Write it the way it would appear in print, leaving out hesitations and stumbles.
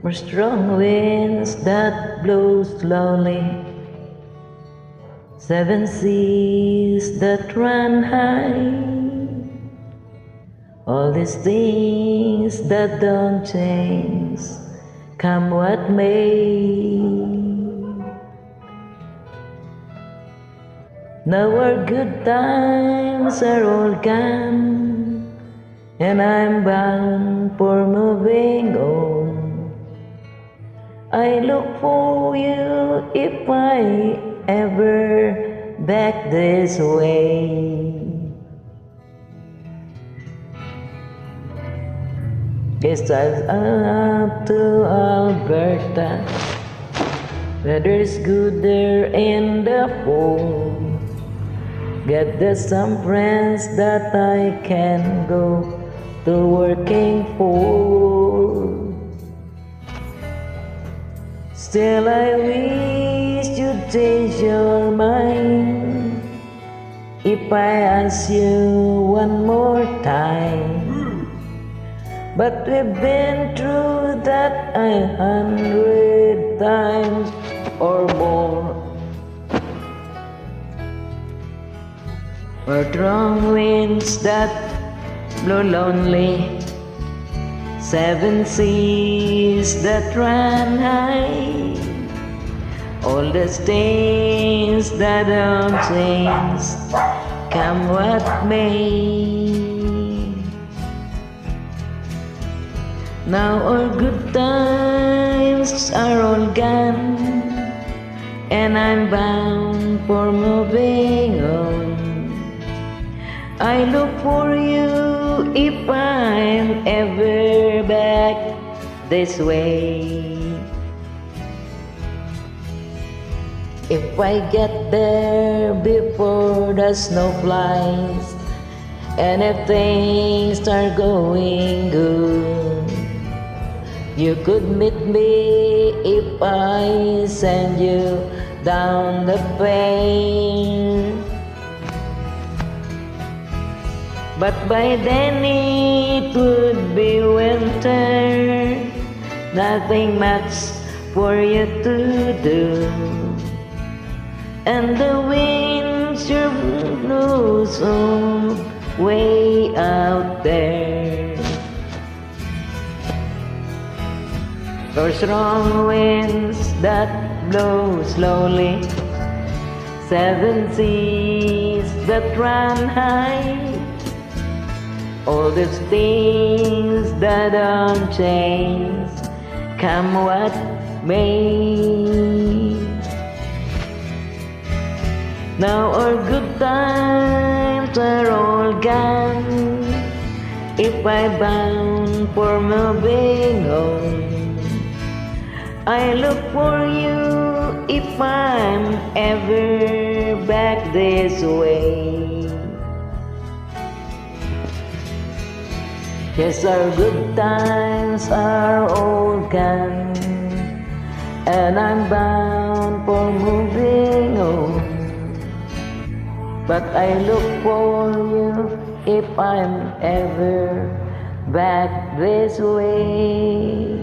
for strong winds that blow slowly, seven seas that run high, all these things that don't change, come what may. Now our good times are all gone, and I'm bound for moving on. I look for you if I ever back this way. Guess I'm up to Alberta, weather's good there in the fall. Get there some friends that I can go to working for. Still I wish you'd change your mind if I ask you one more time. But we've been through that 100 times or more. Or strong winds that blow lonely, seven seas that run high, all the things that don't change, come what may. Now our good times are all gone, and I'm bound for moving on. I look for you if I'm ever back this way. If I get there before the snow flies, and if things start going good, you could meet me if I send you down the pain. But by then it would be winter, nothing much for you to do, and the winds sure blow so way out there. For strong winds that blow slowly, seven seas that run high, all these things that don't change, come what may. Now our good times are all gone, if I'm bound for moving on. I look for you if I'm ever back this way. Yes, our good times are all gone, and I'm bound for moving on. But I look for you if I'm ever back this way.